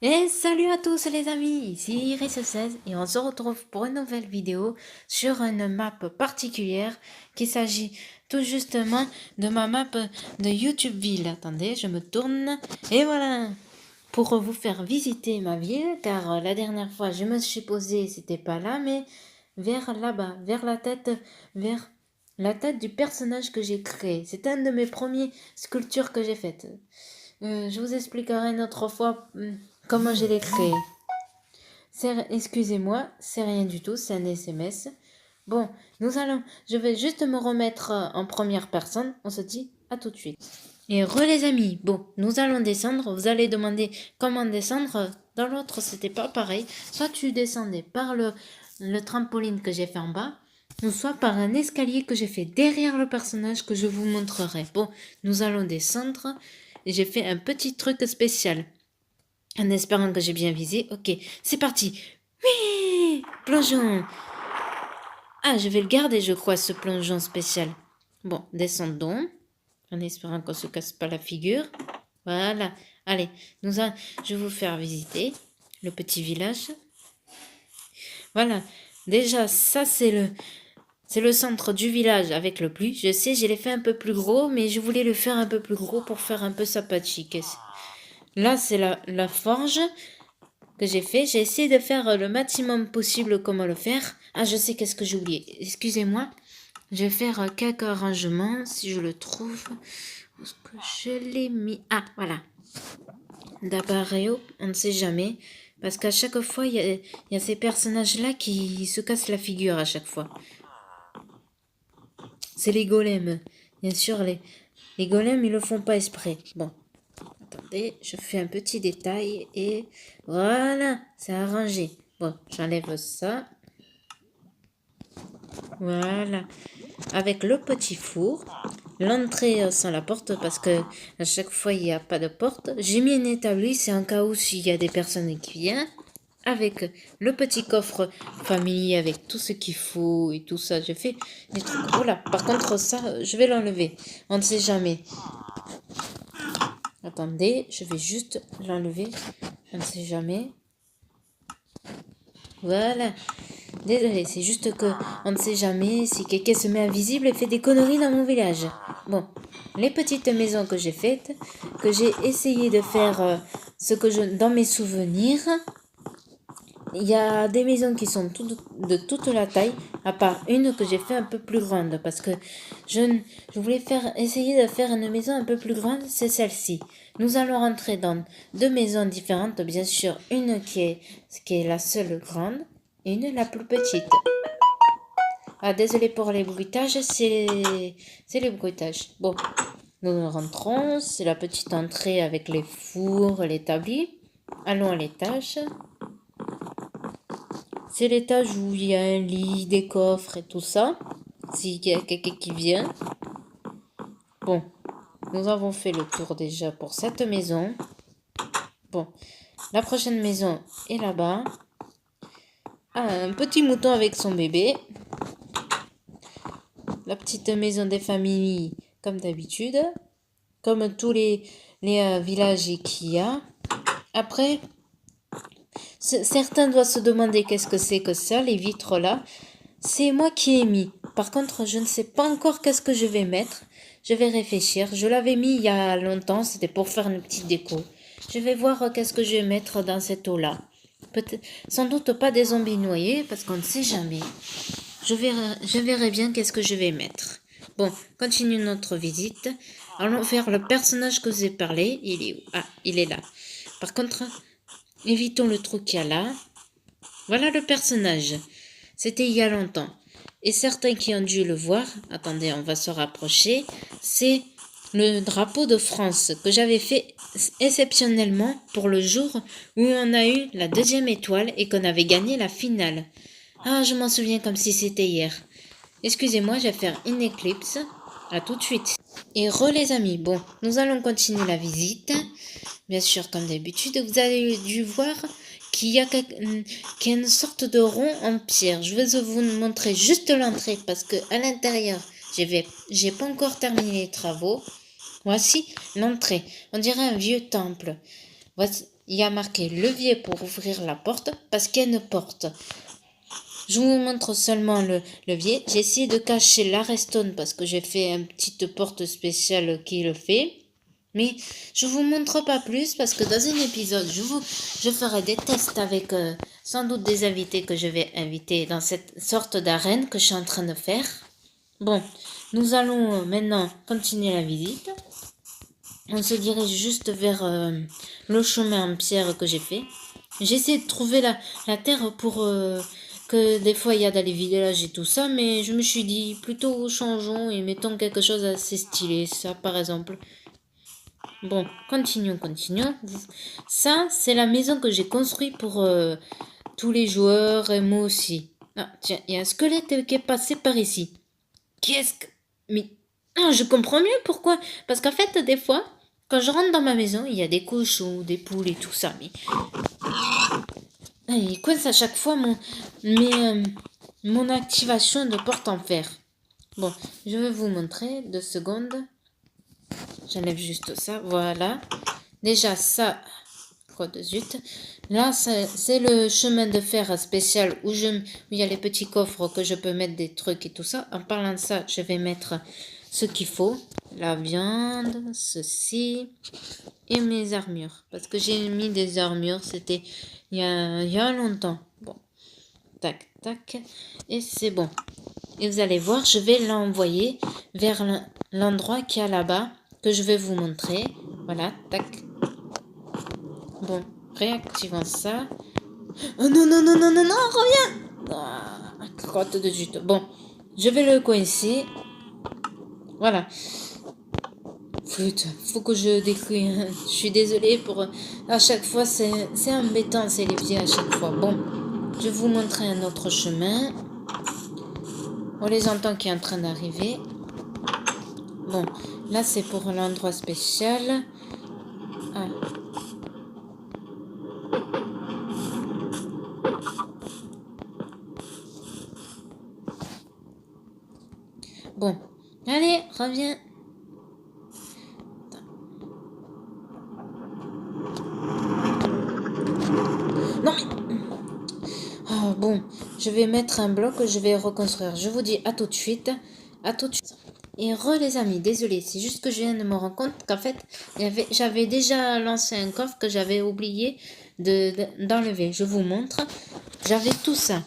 Et salut à tous les amis, ici Iris16 et on se retrouve pour une nouvelle vidéo sur une map particulière qui s'agit tout justement de ma map de YouTube ville. Attendez, je me tourne et voilà, pour vous faire visiter ma ville car la dernière fois je me suis posée, c'était pas là mais vers là-bas, vers la tête du personnage que j'ai créé. C'est un de mes premiers sculptures que j'ai faites. Je vous expliquerai une autre fois comment je l'ai créé. Excusez-moi, c'est rien du tout, c'est un SMS. Bon, je vais juste me remettre en première personne. On se dit à tout de suite. Et les amis, bon, nous allons descendre. Vous allez demander comment descendre. Dans l'autre, c'était pas pareil. Soit tu descendais par le trampoline que j'ai fait en bas, ou soit par un escalier que j'ai fait derrière le personnage que je vous montrerai. Bon, nous allons descendre. Et j'ai fait un petit truc spécial. En espérant que j'ai bien visé. Ok, c'est parti. Oui, plongeon. Ah, je vais le garder, je crois, ce plongeon spécial. Bon, descendons. En espérant qu'on ne se casse pas la figure. Voilà. Allez, je vais vous faire visiter le petit village. Voilà. Déjà, ça, c'est le centre du village avec le plus. Je sais, je l'ai fait un peu plus gros, mais je voulais le faire un peu plus gros pour faire un peu sympathique. Là, c'est la forge que j'ai fait. J'ai essayé de faire le maximum possible comment le faire. Ah, je sais qu'est-ce que j'ai oublié. Excusez-moi. Je vais faire quelques arrangements si je le trouve. Où est-ce que je l'ai mis? Ah, voilà. D'appareil, on ne sait jamais. Parce qu'à chaque fois, il y a ces personnages-là qui se cassent la figure à chaque fois. C'est les golems. Bien sûr, les golems, ils le font pas exprès. Bon. Attendez, je fais un petit détail et voilà, c'est arrangé. Bon, j'enlève ça. Voilà. Avec le petit four. L'entrée sans la porte parce que à chaque fois il n'y a pas de porte. J'ai mis un établi, c'est un cas où s'il y a des personnes qui viennent. Avec le petit coffre familier avec tout ce qu'il faut et tout ça. Je fais des trucs. Voilà. Par contre ça, je vais l'enlever. On ne sait jamais. Attendez, je vais juste l'enlever. On ne sait jamais. Voilà. Désolé, c'est juste que on ne sait jamais si quelqu'un se met invisible et fait des conneries dans mon village. Bon, les petites maisons que j'ai faites, que j'ai essayé de faire dans mes souvenirs, il y a des maisons qui sont de toute la taille, à part une que j'ai fait un peu plus grande, parce que je voulais essayer de faire une maison un peu plus grande, c'est celle-ci. Nous allons rentrer dans deux maisons différentes, bien sûr, une qui est la seule grande, et une la plus petite. Ah, désolé pour les bruitages, c'est les bruitages. Bon, nous rentrons, c'est la petite entrée avec les fours, l'établi. Allons à l'étage. C'est l'étage où il y a un lit, des coffres et tout ça. S'il y a quelqu'un qui vient. Bon, nous avons fait le tour déjà pour cette maison. Bon, la prochaine maison est là-bas. Ah, un petit mouton avec son bébé. La petite maison des familles, comme d'habitude. Comme tous les villages qu'il y a. Après, certains doivent se demander qu'est-ce que c'est que ça, les vitres là. C'est moi qui ai mis. Par contre, je ne sais pas encore qu'est-ce que je vais mettre. Je vais réfléchir. Je l'avais mis il y a longtemps, c'était pour faire une petite déco. Je vais voir qu'est-ce que je vais mettre dans cette eau-là. Sans doute pas des zombies noyés, parce qu'on ne sait jamais. Je verrai bien qu'est-ce que je vais mettre. Bon, continue notre visite. Allons vers le personnage que j'ai parlé. Il est où? Ah, il est là. Par contre, évitons le trou qu'il y a là. Voilà le personnage. C'était il y a longtemps. Et certains qui ont dû le voir, attendez, on va se rapprocher, c'est le drapeau de France que j'avais fait exceptionnellement pour le jour où on a eu la deuxième étoile et qu'on avait gagné la finale. Ah, je m'en souviens comme si c'était hier. Excusez-moi, je vais faire une éclipse. À tout de suite. Et les amis, bon, nous allons continuer la visite. Bien sûr, comme d'habitude, vous avez dû voir qu'il y a une sorte de rond en pierre. Je vais vous montrer juste l'entrée parce que à l'intérieur, j'ai pas encore terminé les travaux. Voici l'entrée. On dirait un vieux temple. il y a marqué levier pour ouvrir la porte parce qu'il y a une porte. Je vous montre seulement le levier. J'ai essayé de cacher la redstone parce que j'ai fait une petite porte spéciale qui le fait. Mais je vous montre pas plus parce que dans un épisode, je ferai des tests avec sans doute des invités que je vais inviter dans cette sorte d'arène que je suis en train de faire. Bon, nous allons maintenant continuer la visite. On se dirige juste vers le chemin en pierre que j'ai fait. J'essaie de trouver la terre pour que des fois il y a dans les villages et tout ça, mais je me suis dit plutôt changeons et mettons quelque chose assez stylé, ça par exemple. Bon, continuons. Ça, c'est la maison que j'ai construite pour tous les joueurs et moi aussi. Ah, tiens, il y a un squelette qui est passé par ici. Qu'est-ce que... Mais... Ah, je comprends mieux pourquoi. Parce qu'en fait, des fois, quand je rentre dans ma maison, il y a des cochons, des poules et tout ça. Mais... Ah, il coince à chaque fois mon activation de porte en fer. Bon, je vais vous montrer 2 secondes. J'enlève juste ça, voilà. Déjà, ça... Quoi de zut. Là, c'est le chemin de fer spécial où il y a les petits coffres que je peux mettre des trucs et tout ça. En parlant de ça, je vais mettre ce qu'il faut. La viande, ceci et mes armures. Parce que j'ai mis des armures, c'était il y a longtemps. Bon, tac, tac. Et c'est bon. Et vous allez voir, je vais l'envoyer vers l'endroit qui est là-bas, que je vais vous montrer. Voilà, tac. Bon, réactivons ça. Oh non, reviens! Ah, crotte de jute. Bon, je vais le coincer. Voilà. Flûte, faut que je détruis. Je suis désolée pour... À chaque fois, c'est embêtant, ces leviers à chaque fois. Bon, je vais vous montrer un autre chemin. On les entend qui est en train d'arriver. Bon, là, c'est pour l'endroit spécial. Ah. Bon, allez, reviens. Non mais... Oh, bon, je vais mettre un bloc, je vais reconstruire. Je vous dis à tout de suite. À tout de suite. Et les amis, désolé, c'est juste que je viens de me rendre compte qu'en fait, j'avais déjà lancé un coffre que j'avais oublié d'enlever. Je vous montre. J'avais tout ça.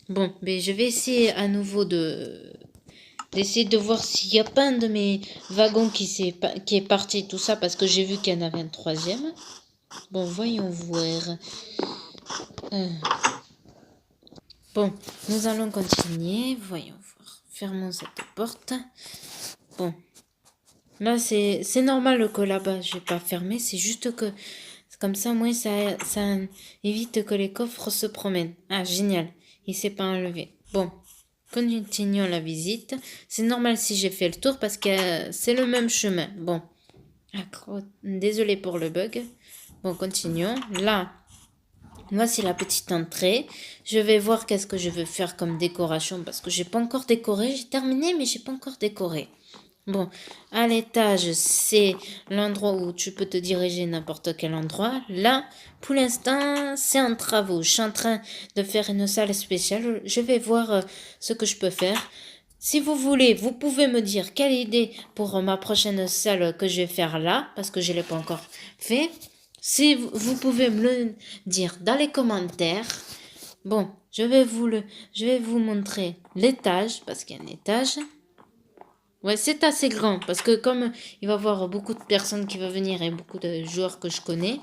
Bon, mais je vais essayer à nouveau d'essayer de voir s'il n'y a pas un de mes wagons qui est parti, tout ça, parce que j'ai vu qu'il y en avait un troisième. Bon, voyons voir. Bon, nous allons continuer. Voyons voir. Fermons cette porte. Bon. Là, c'est normal que là-bas, je n'ai pas fermé. C'est juste que, comme ça, moi, ça évite que les coffres se promènent. Ah, génial. Il ne s'est pas enlevé. Bon. Continuons la visite. C'est normal si j'ai fait le tour parce que c'est le même chemin. Bon. Désolé pour le bug. Bon, continuons. Là, voici la petite entrée. Je vais voir qu'est-ce que je veux faire comme décoration parce que j'ai pas encore décoré. J'ai terminé, mais j'ai pas encore décoré. Bon, à l'étage, c'est l'endroit où tu peux te diriger n'importe quel endroit. Là, pour l'instant, c'est en travaux. Je suis en train de faire une salle spéciale. Je vais voir ce que je peux faire. Si vous voulez, vous pouvez me dire quelle idée pour ma prochaine salle que je vais faire là, parce que je ne l'ai pas encore fait. Si vous pouvez me le dire dans les commentaires. Bon, je vais vous montrer l'étage, parce qu'il y a un étage. Ouais, c'est assez grand, parce que comme il va y avoir beaucoup de personnes qui vont venir et beaucoup de joueurs que je connais.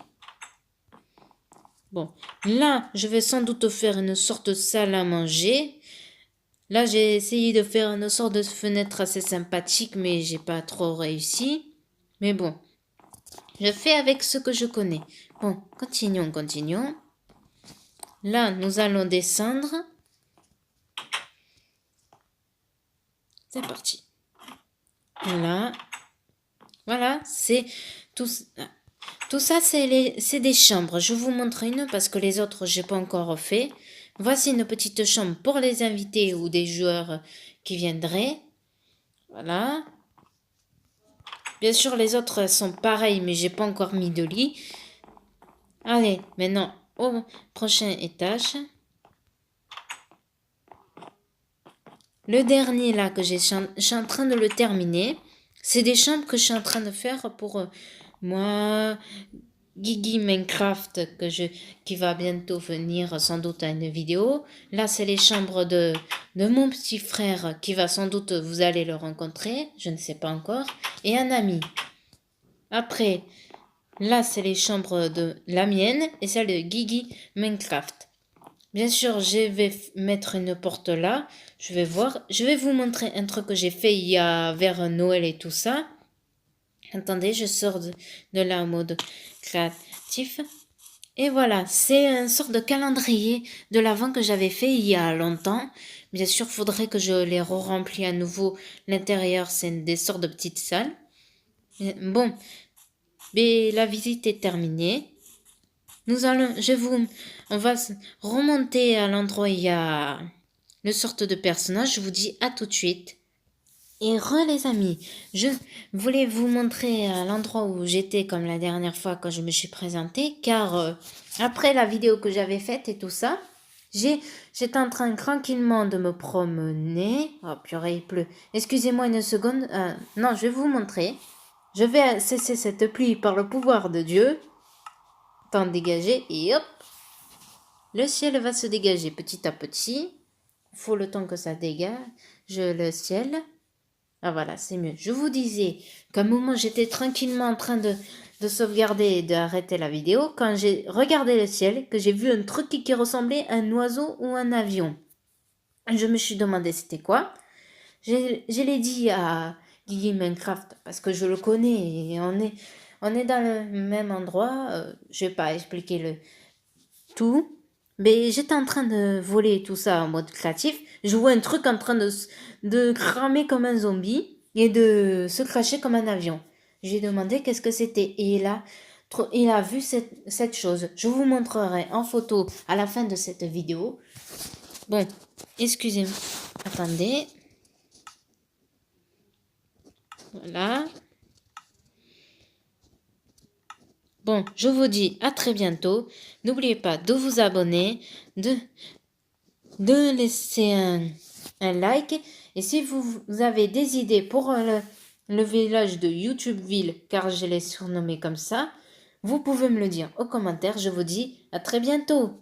Bon, là, je vais sans doute faire une sorte de salle à manger. Là, j'ai essayé de faire une sorte de fenêtre assez sympathique, mais j'ai pas trop réussi. Mais bon, je fais avec ce que je connais. Bon, continuons. Là, nous allons descendre. C'est parti. Voilà, c'est tout ça, c'est des chambres. Je vous montre une parce que les autres, j'ai pas encore fait. Voici une petite chambre pour les invités ou des joueurs qui viendraient. Voilà. Bien sûr, les autres sont pareils, mais j'ai pas encore mis de lit. Allez, maintenant, au prochain étage. Le dernier là que je suis en train de le terminer. C'est des chambres que je suis en train de faire pour moi, Guigui Minecraft, qui va bientôt venir sans doute à une vidéo. Là, c'est les chambres de mon petit frère qui va sans doute, vous allez le rencontrer, je ne sais pas encore, et un ami. Après, là, c'est les chambres de la mienne et celle de Guigui Minecraft. Bien sûr, je vais mettre une porte là. Je vais voir. Je vais vous montrer un truc que j'ai fait il y a vers Noël et tout ça. Attendez, je sors de là en mode créatif. Et voilà, c'est un sort de calendrier de l'avant que j'avais fait il y a longtemps. Bien sûr, faudrait que je les re-remplis à nouveau. L'intérieur, c'est des sortes de petites salles. Bon, mais la visite est terminée. On va remonter à l'endroit où il y a le sorte de personnage. Je vous dis à tout de suite. Et les amis, je voulais vous montrer à l'endroit où j'étais comme la dernière fois quand je me suis présentée, car après la vidéo que j'avais faite et tout ça, j'étais en train tranquillement de me promener. Oh purée, il pleut. Excusez-moi une seconde. Non, je vais vous montrer. Je vais cesser cette pluie par le pouvoir de Dieu. Temps de dégager et hop, le ciel va se dégager petit à petit. Il faut le temps que ça dégage le ciel. Ah voilà, c'est mieux. Je vous disais qu'à un moment j'étais tranquillement en train de sauvegarder et d'arrêter la vidéo quand j'ai regardé le ciel, que j'ai vu un truc qui ressemblait à un oiseau ou un avion. Je me suis demandé c'était quoi. Je l'ai dit à Guigui Minecraft parce que je le connais et on est dans le même endroit. Je vais pas expliquer le tout. Mais j'étais en train de voler tout ça en mode créatif. Je vois un truc en train de cramer comme un zombie et de se cracher comme un avion. J'ai demandé qu'est-ce que c'était et il a vu cette chose. Je vous montrerai en photo à la fin de cette vidéo. Bon, excusez-moi. Attendez. Voilà. Bon, je vous dis à très bientôt. N'oubliez pas de vous abonner, de laisser un like. Et si vous avez des idées pour le village de YouTubeville, car je l'ai surnommé comme ça, vous pouvez me le dire aux commentaires. Je vous dis à très bientôt.